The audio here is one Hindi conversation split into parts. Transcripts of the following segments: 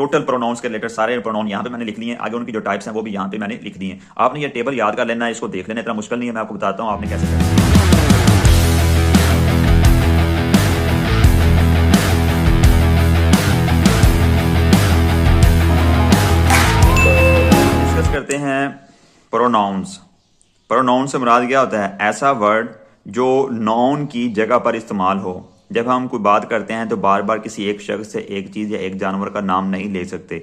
टोटल प्रोनाउंस के रिलेटेड सारे प्रोनाउन यहाँ पे मैंने लिख लिए हैं, आगे उनकी जो टाइप्स हैं वो भी यहाँ पे मैंने लिख दिए हैं। आपने ये टेबल याद कर लेना है, इसको देख लेना, इतना मुश्किल नहीं है, मैं आपको बताता हूँ आपने कैसे करना है। डिस्कस करते हैं प्रोनाउंस। प्रोनाउन से मुराद क्या होता है? ऐसा वर्ड जो नाउन की जगह पर इस्तेमाल हो। जब हम कोई बात करते हैं तो बार बार किसी एक शख्स से एक चीज़ या एक जानवर का नाम नहीं ले सकते,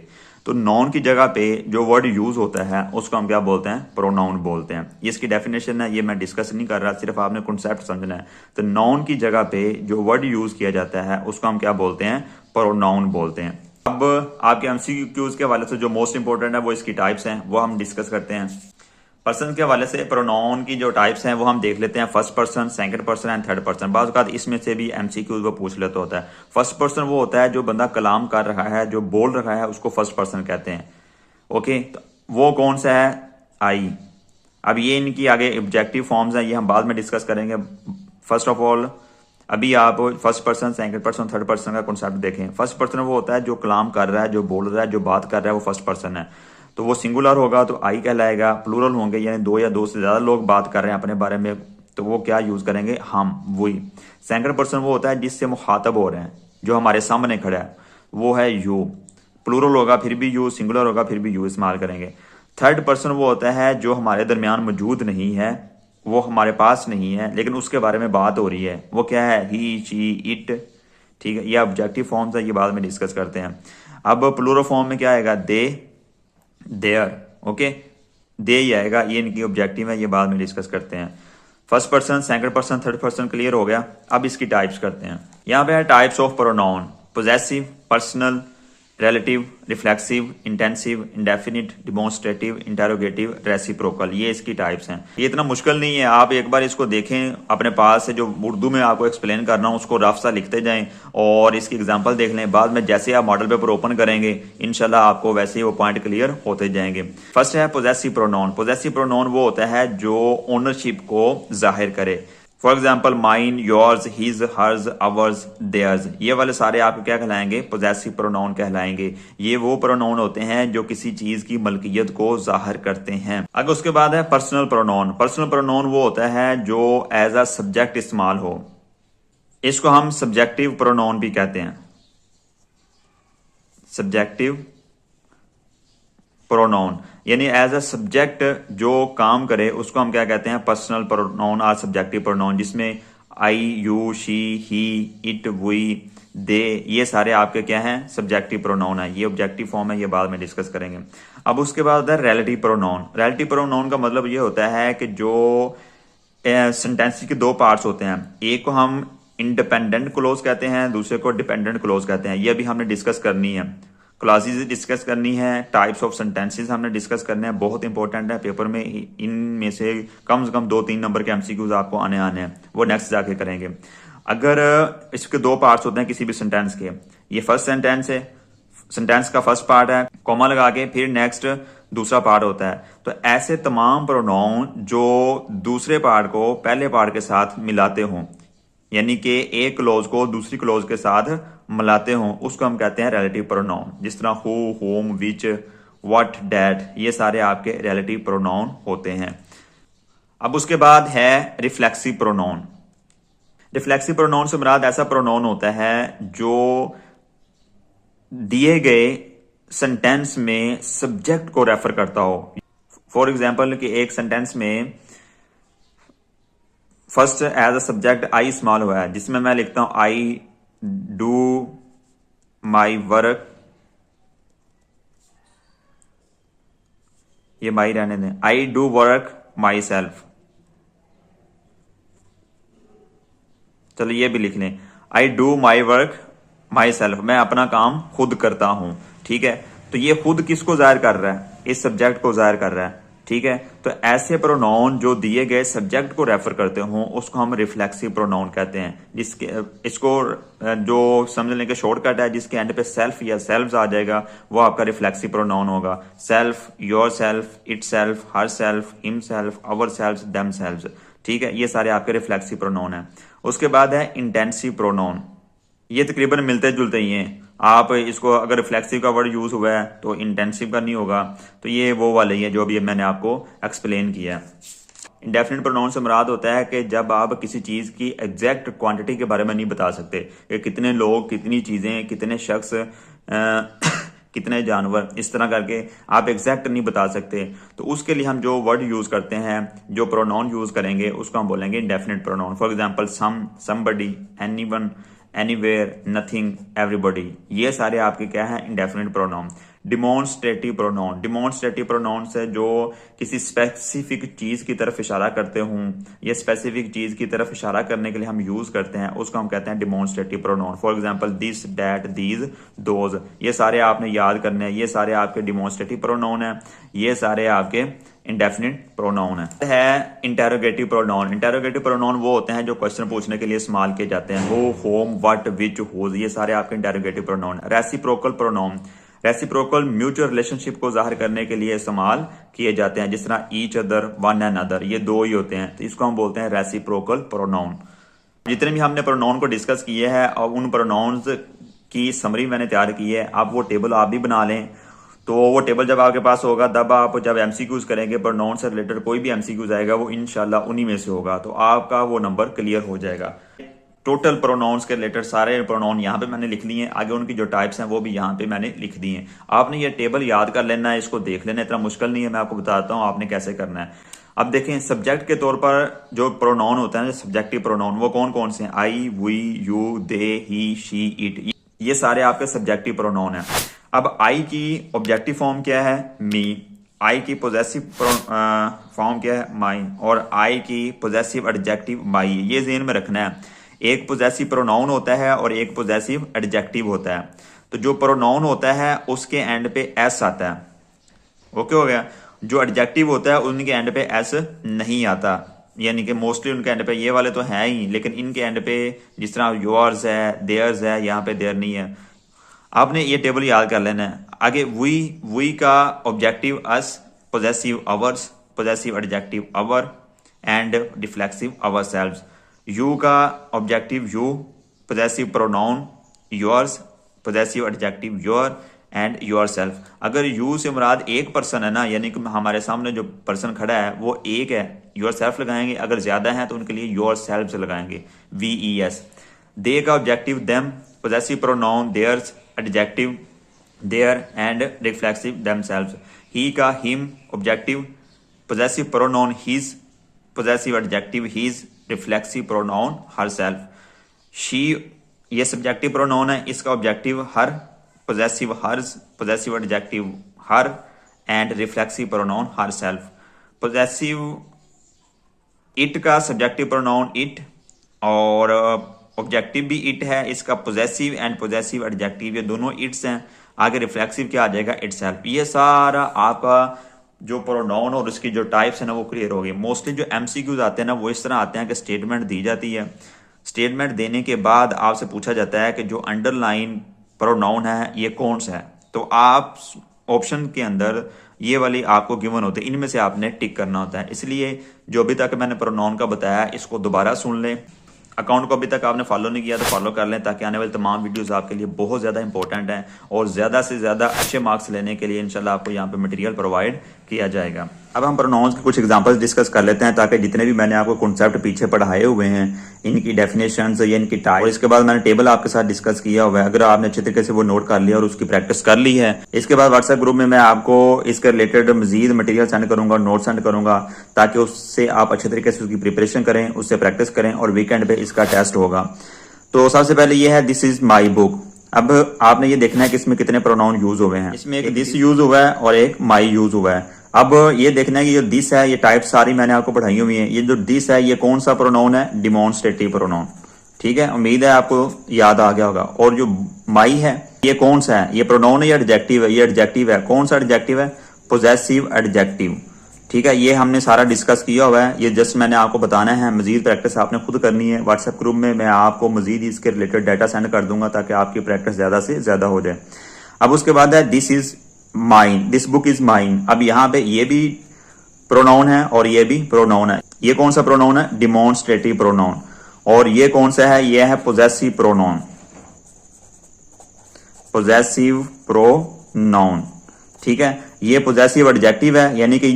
तो नाउन की जगह पे जो वर्ड यूज होता है उसको हम क्या बोलते हैं? प्रोनाउन बोलते हैं। ये इसकी डेफिनेशन है, ये मैं डिस्कस नहीं कर रहा, सिर्फ आपने कॉन्सेप्ट समझना है। तो नाउन की जगह पे जो वर्ड यूज किया जाता है उसको हम क्या बोलते हैं? प्रोनाउन बोलते हैं। अब आपके एमसीक्यूज के हवाले से जो मोस्ट इंपॉर्टेंट है वो इसकी टाइप्स हैं, वो हम डिस्कस करते हैं। पर्सन के हवाले से प्रोनाउन की जो टाइप्स हैं वो हम देख लेते हैं, first person, second person and third person. बाज़ औक़ात इसमें से भी एमसीक्यूज वो पूछ लेता होता है। फर्स्ट पर्सन वो होता है जो बंदा कलाम कर रहा है, जो बोल रहा है, उसको फर्स्ट पर्सन कहते हैं। ओके, तो वो कौन सा है? आई। अब ये इनकी आगे ऑब्जेक्टिव फॉर्म्स हैं, ये हम बाद में डिस्कस करेंगे। फर्स्ट ऑफ ऑल अभी आप first person, second person, third person का कॉन्सेप्ट देखें। फर्स्ट पर्सन वो होता है जो कलाम कर रहा है, जो बोल रहा है, जो बात कर रहा है, वो फर्स्ट पर्सन है। तो वो सिंगुलर होगा तो आई कहलाएगा। प्लूरल होंगे यानी दो या दो से ज्यादा लोग बात कर रहे हैं अपने बारे में, तो वो क्या यूज करेंगे? हम, वही। सेकंड पर्सन वो होता है जिससे मुखातब हो रहे हैं, जो हमारे सामने खड़ा है, वो है यू। प्लूरल होगा फिर भी यू, सिंगुलर होगा फिर भी यू इस्तेमाल करेंगे। थर्ड पर्सन वो होता है जो हमारे दरमियान मौजूद नहीं है, वो हमारे पास नहीं है, लेकिन उसके बारे में बात हो रही है। वो क्या है? ही, शी, इट। ठीक है, ये ऑब्जेक्टिव फॉर्म्स है, ये बाद में डिस्कस करते हैं। अब प्लूरल फॉर्म में क्या आएगा? दे, देयर। ओके, दे ही आएगा, ये इनकी ऑब्जेक्टिव है, ये बाद में डिस्कस करते हैं। First person, second person, third person clear हो गया। अब इसकी टाइप्स करते हैं। यहाँ पे है types of pronoun: possessive, personal, relative, reflexive, intensive, indefinite, demonstrative, interrogative, reciprocal. ये इसकी टाइप्स हैं। ये इतना मुश्किल नहीं है, आप एक बार इसको देखें अपने पास से, जो उर्दू में आपको एक्सप्लेन करना हो उसको रफ सा लिखते जाएं और इसकी एग्जांपल देख लें। बाद में जैसे आप मॉडल पेपर ओपन करेंगे इंशाल्लाह आपको वैसे ही वो पॉइंट क्लियर होते जाएंगे। फर्स्ट है पोजेसिव प्रोनाउन। पोजेसिव प्रोनाउन वो होता है जो ओनरशिप को जाहिर करे। For example mine, yours, his, हर्ज, अवर्स, देयर्स, ये वाले सारे आपको क्या कहलाएंगे? पोजेसिव प्रोनाउन कहलाएंगे। ये वो प्रोनाउन होते हैं जो किसी चीज की मलकियत को जाहिर करते हैं। अगर उसके बाद है पर्सनल प्रोनाउन। पर्सनल प्रोनाउन वो होता है जो एज अ सब्जेक्ट इस्तेमाल हो, इसको हम सब्जेक्टिव प्रोनाउन भी कहते हैं। सब्जेक्टिव प्रोनाउन यानी एज अ सब्जेक्ट जो काम करे उसको हम क्या कहते हैं? पर्सनल प्रोनाउन और सब्जेक्टिव प्रोनाउन, जिसमें I, you, she, he, it, we, they, ये सारे आपके क्या हैं? सब्जेक्टिव प्रोनाउन है। ये ऑब्जेक्टिव फॉर्म है, ये बाद में डिस्कस करेंगे। अब उसके बाद है रिलेटिव प्रोनाउन। रिलेटिव प्रोनाउन का मतलब ये होता है कि जो सेंटेंस के दो पार्ट्स होते हैं, एक को हम इंडिपेंडेंट क्लोज कहते हैं, दूसरे को डिपेंडेंट क्लोज कहते हैं। ये भी हमने डिस्कस करनी है। क्लासेस डिस्कस करनी है, टाइप्स ऑफ सेंटेंसेस हमने डिस्कस करने हैं, बहुत इंपॉर्टेंट है पेपर में। इनमें से कम 2-3 नंबर के एमसीक्यूज आपको आने हैं, वो नेक्स्ट जाके करेंगे। अगर इसके दो पार्ट्स होते हैं किसी भी सेंटेंस के, ये फर्स्ट सेंटेंस है, सेंटेंस का फर्स्ट पार्ट है, कॉमा लगा के फिर नेक्स्ट दूसरा पार्ट होता है, तो ऐसे तमाम प्रोनाउन जो दूसरे पार्ट को पहले पार्ट के साथ मिलाते हों, यानी कि एक क्लोज को दूसरी क्लोज के साथ मिलाते हों, उसको हम कहते हैं रिलेटिव प्रोनाउन। जिस तरह who, home, which, what, that, ये सारे आपके रिलेटिव प्रोनाउन होते हैं। अब उसके बाद है रिफ्लेक्सिव प्रोनाउन। रिफ्लेक्सिव प्रोनाउन से मुराद ऐसा प्रोनाउन होता है जो दिए गए सेंटेंस में सब्जेक्ट को रेफर करता हो। फॉर एग्जाम्पल कि एक सेंटेंस में first as a subject I इस्तेमाल हुआ है, जिसमें मैं लिखता हूं आई डू माई वर्क, ये माई रहने दें, I do work my self. चलो ये भी लिख लें, I do my work my self, मैं अपना काम खुद करता हूं। ठीक है, तो ये खुद किसको जाहिर कर रहा है? इस सब्जेक्ट को जाहिर कर रहा है। ठीक है, तो ऐसे प्रोनाउन जो दिए गए सब्जेक्ट को रेफर करते हों उसको हम रिफ्लेक्सिव प्रोनाउन कहते हैं। जिसके इसको जो समझने के शॉर्टकट है, जिसके एंड पे सेल्फ या सेल्व्स आ जाएगा, वो आपका रिफ्लेक्सिव प्रोनाउन होगा। Self, your self, it self, her self, him self, our self, them selves. ठीक है, ये सारे आपके रिफ्लेक्सिव प्रोनाउन है। उसके बाद है इंटेंसिव प्रोनाउन। ये तकरीबन मिलते जुलते ही हैं। आप इसको अगर रिफ्लेक्सिव का वर्ड यूज हुआ है तो इंटेंसिव का नहीं होगा। तो ये वो वाले ही है जो अभी मैंने आपको एक्सप्लेन किया है। इंडेफिनिट प्रोनाउन से मुराद होता है कि जब आप किसी चीज़ की एग्जैक्ट क्वांटिटी के बारे में नहीं बता सकते कि कितने लोग, कितनी चीज़ें, कितने शख्स, कितने जानवर, इस तरह करके आप एग्जैक्ट नहीं बता सकते, तो उसके लिए हम जो वर्ड यूज़ करते हैं, जो प्रोनाउन यूज़ करेंगे, उसको हम बोलेंगे indefinite pronoun. For example some, somebody, anyone, anywhere, nothing, everybody, ये सारे आपके क्या है? Indefinite pronoun. Demonstrative pronoun, demonstrative pronoun से जो किसी स्पेसिफिक चीज की तरफ इशारा करते हूं या स्पेसिफिक चीज की तरफ इशारा करने के लिए हम यूज करते हैं, उसको हम कहते हैं demonstrative pronoun. For example this, that, these, those, ये सारे आपने याद करने हैं, ये सारे आपके डिमॉन्स्ट्रेटिव प्रोनाउन है, ये सारे आपके इंडेफिनिट प्रोनाउन है। इंटेरोगेटिव प्रोनाउन, इंटेरोगेटिव प्रोनाउन वो होते हैं जो क्वेश्चन पूछने के लिए इस्तेमाल किए जाते हैं। हो, होम, व्हाट, विच, हुज, ये सारे आपके interrogative pronoun. Reciprocal pronoun, reciprocal mutual relationship को जाहिर करने के लिए इस्तेमाल किए जाते हैं, जिस तरह each other, one and other, ये दो ही होते हैं, तो इसको हम बोलते हैं रेसिप्रोकल प्रोनाउन। जितने भी हमने प्रोनाउन को डिस्कस किए हैं और उन प्रोनाउंस की समरी मैंने तैयार की है, आप वो टेबल आप भी बना लें। तो वो टेबल जब आपके पास होगा, तब आप जब एमसीक्यूज करेंगे, प्रोनाउन से रिलेटेड कोई भी एमसीक्यूज आएगा, वो इंशाल्लाह उन्हीं में से होगा, तो आपका वो नंबर क्लियर हो जाएगा। टोटल प्रोनाउंस के रिलेटेड सारे प्रोनाउन यहाँ पे मैंने लिख लिए हैं, आगे उनकी जो टाइप्स हैं वो भी यहाँ पे मैंने लिख दी हैं। आपने ये टेबल याद कर लेना है, इसको देख लेना, इतना मुश्किल नहीं है, मैं आपको बताता हूँ आपने कैसे करना है। अब देखें, सब्जेक्ट के तौर पर जो प्रोनाउन होता है, सब्जेक्टिव प्रोनाउन, वो कौन कौन से हैं? I, we, you, they, he, she, it, ये सारे आपके सब्जेक्टिव प्रोनाउन है। अब आई की ऑब्जेक्टिव फॉर्म क्या है? मी। आई की पोजेसिव फॉर्म क्या है? माइन। और आई की पोजेसिव एडजेक्टिव माई। ये ज़हन में रखना है, एक पोजेसिव प्रोनाउन होता है और एक पोजेसिव एडजेक्टिव होता है। तो जो प्रोनाउन होता है उसके एंड पे एस आता है, ओके हो गया। जो एडजेक्टिव होता है उनके एंड पे एस नहीं आता, यानी कि मोस्टली उनके एंड पे, ये वाले तो हैं ही, लेकिन इनके एंड पे जिस तरह योर्स है, देयर्स है, यहाँ पे देयर नहीं है। आपने ये टेबल याद कर लेना है। आगे वी का objective us, possessive ours, possessive adjective our and reflexive ourselves. You का objective you, possessive pronoun yours, possessive adjective your and yourself. अगर यू से मुराद एक पर्सन है ना, यानी कि हमारे सामने जो पर्सन खड़ा है वो एक है, योर सेल्फ लगाएंगे। अगर ज्यादा है तो उनके लिए योर सेल्फ लगाएंगे, VES। दे का objective them, possessive pronoun theirs, adjective their and reflexive themselves. He का him, objective, possessive pronoun his, possessive adjective his, reflexive pronoun herself. She ये सब्जेक्टिव प्रोनाउन है, इसका objective her, possessive hers, possessive adjective her and reflexive pronoun herself. Possessive it का सब्जेक्टिव प्रोनाउन इट और ऑब्जेक्टिव भी इट है, इसका पोजेसिव एंड पोजेसिव एडजेक्टिव ये दोनों इट्स हैं। आगे रिफ्लेक्सिव क्या आ जाएगा? इटसेल्फ। ये सारा आपका जो प्रोनाउन और उसकी जो टाइप्स है ना वो क्लियर हो गई। मोस्टली जो एमसीक्यूज आते हैं ना वो इस तरह आते हैं कि स्टेटमेंट दी जाती है, स्टेटमेंट देने के बाद आपसे पूछा जाता है कि जो अंडरलाइन प्रोनाउन है ये कौन सा है, तो आप ऑप्शन के अंदर ये वाली आपको गिवन होते हैं, इनमें से आपने टिक करना होता है। इसलिए जो अभी तक मैंने प्रोनाउन का बताया इसको दोबारा सुन लें। अकाउंट को अभी तक आपने फॉलो नहीं किया तो फॉलो कर लें, ताकि आने वाली तमाम वीडियोस आपके लिए बहुत ज़्यादा इंपॉर्टेंट हैं और ज़्यादा से ज़्यादा अच्छे मार्क्स लेने के लिए इंशाल्लाह आपको यहाँ पे मटेरियल प्रोवाइड किया जाएगा। अब हम प्रोनाउंस के कुछ एग्जांपल्स डिस्कस कर लेते हैं, ताकि जितने भी मैंने आपको कॉन्सेप्ट पीछे पढ़ाए हुए हैं इनकी डेफिनेशंस या इनकी टाइप, और इसके बाद मैंने टेबल आपके साथ डिस्कस किया हुआ है, अगर आपने अच्छे तरीके से वो नोट कर लिया और उसकी प्रैक्टिस कर ली है, इसके बाद व्हाट्सएप ग्रुप में मैं आपको इसके रिलेटेड मजीद मटेरियल सेंड करूंगा, नोट सेंड करूंगा, ताकि उससे आप अच्छे तरीके से उसकी प्रिपरेशन करें, उससे प्रैक्टिस करें और वीकेंड पे इसका टेस्ट होगा। तो सबसे पहले ये है दिस इज माई बुक। अब आपने ये देखना है कि इसमें कितने प्रोनाउन यूज हुए हैं। इसमें एक दिस यूज हुआ है और एक माई यूज हुआ है। अब ये देखना है कि जो दिस है, ये टाइप सारी मैंने आपको पढ़ाई हुई है। ये जो दिस है ये कौन सा प्रोनाउन है? Demonstrative pronoun. ठीक है, उम्मीद है आपको याद आ गया होगा। और जो माई है ये कौन सा है? ये प्रोनाउन है या एडजेक्टिव है? ये एडजेक्टिव है। कौन सा एडजेक्टिव है? Possessive adjective. ठीक है, ये हमने सारा डिस्कस किया हुआ है, ये जस्ट मैंने आपको बताना है, मजीद प्रैक्टिस आपने खुद करनी है। व्हाट्सएप ग्रुप में मैं आपको मजीद इसके रिलेटेड डाटा सेंड कर दूंगा, ताकि आपकी प्रैक्टिस ज्यादा से ज्यादा हो जाए। अब उसके बाद है this is mine, this book is mine. अब यहाँ पे ये भी प्रोनाउन है और ये भी प्रोनाउन है। ये कौन सा प्रोनाउन है? Demonstrative pronoun. और ये कौन सा है? ये है पोजेसिव प्रोनाउन। Possessive pronoun. ठीक है, ये पोजेसिव एडजेक्टिव है, यानी कि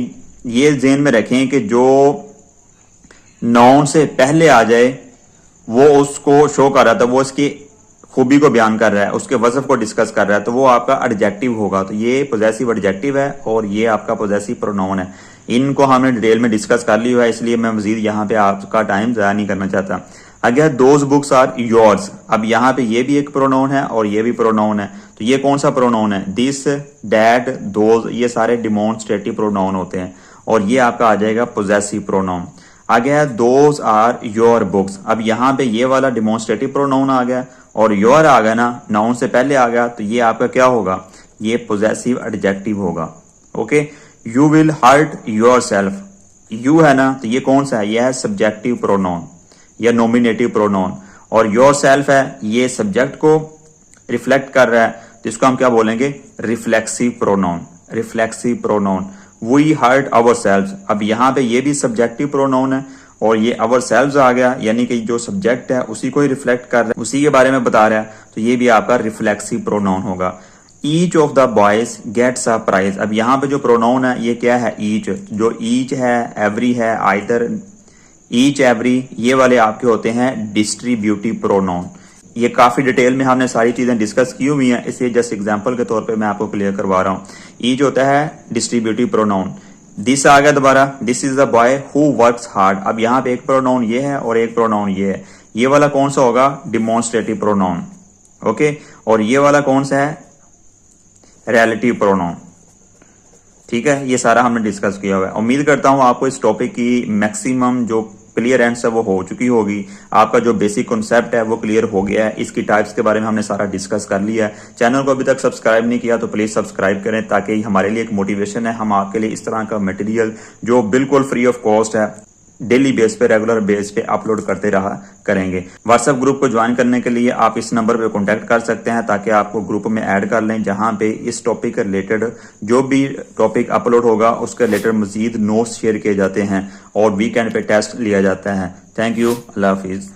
ये ज़हन में रखें कि जो नाउन से पहले आ जाए वो उसको शो कर रहा था, वो उसकी खूबी को बयान कर रहा है, उसके वज़फ को डिस्कस कर रहा है, तो वो आपका एडजेक्टिव होगा। तो ये पोजेसिव एडजेक्टिव है और ये आपका पोजेसिव प्रोनाउन है। इनको हमने डिटेल में डिस्कस कर लिया है, इसलिए मैं मजीद यहाँ पे आपका टाइम ज़ाया नहीं करना चाहता। अगर दोज बुक्स आर योर्स, अब यहाँ पे ये भी एक प्रोनाउन है और ये भी प्रोनाउन है, तो ये कौन सा प्रोनाउन है? दिस, दैट, दोज, ये सारे डिमॉन्स्ट्रेटिव प्रोनाउन होते हैं और ये आपका आ जाएगा पोजेसिव प्रोनाउन। आ गया दोज आर योर बुक्स, अब यहाँ पे ये वाला डिमॉन्स्ट्रेटिव प्रोनाउन आ गया और योर आ गया ना, नाउन से पहले आ गया, तो ये आपका क्या होगा? ये पोजेसिव एडजेक्टिव होगा। Okay, you will hurt yourself, you है ना, तो ये कौन सा है? यह है सब्जेक्टिव प्रोनाउन या नॉमिनेटिव प्रोनाउन, और योर सेल्फ है, ये सब्जेक्ट को रिफ्लेक्ट कर रहा है, तो इसको हम क्या बोलेंगे? Reflexive pronoun. Reflexive pronoun, we hurt ourselves, अब यहाँ पे ये भी सब्जेक्टिव प्रोनाउन है और ये आवर सेल्व्स आ गया, यानी कि जो सब्जेक्ट है उसी को ही रिफ्लेक्ट कर रहा है, उसी के बारे में बता रहा है, तो ये भी आपका रिफ्लेक्सिव प्रोनाउन होगा। Each of the boys gets a prize, अब यहाँ पे जो प्रोनाउन है ये क्या है? ईच। जो ईच है, एवरी है, आइदर, ईच, एवरी, ये वाले आपके होते हैं डिस्ट्रीब्यूटिव प्रोनाउन। ये काफी डिटेल में हमने सारी चीजें डिस्कस की हुई हैं, इसलिए जस्ट एग्जांपल के तौर पे मैं आपको क्लियर करवा रहा हूँ। ईच होता है डिस्ट्रीब्यूटिव प्रोनाउन। दिस आ गया दोबारा, this is the boy who works hard, अब यहाँ पे एक प्रोनाउन ये है और एक प्रोनाउन ये है, ये वाला कौन सा होगा? Demonstrative pronoun. ओके, और ये वाला कौन सा है? Relative pronoun. ठीक है, ये सारा हमने डिस्कस किया हुआ है। उम्मीद करता हूं आपको इस टॉपिक की मैक्सिमम जो क्लियरेंस है वो हो चुकी होगी, आपका जो बेसिक कॉन्सेप्ट है वो क्लियर हो गया है। इसकी टाइप्स के बारे में हमने सारा डिस्कस कर लिया है। चैनल को अभी तक सब्सक्राइब नहीं किया तो प्लीज सब्सक्राइब करें, ताकि हमारे लिए एक मोटिवेशन है, हम आपके लिए इस तरह का मटेरियल जो बिल्कुल फ्री ऑफ कॉस्ट है डेली बेस पे, रेगुलर बेस पे अपलोड करते रहा करेंगे। व्हाट्सएप ग्रुप को ज्वाइन करने के लिए आप इस नंबर पे कांटेक्ट कर सकते हैं, ताकि आपको ग्रुप में ऐड कर लें, जहां पे इस टॉपिक के रिलेटेड जो भी टॉपिक अपलोड होगा उसके रिलेटेड मजीद नोट्स शेयर किए जाते हैं और वीकेंड पे टेस्ट लिया जाता है। Thank you, Allah Hafiz.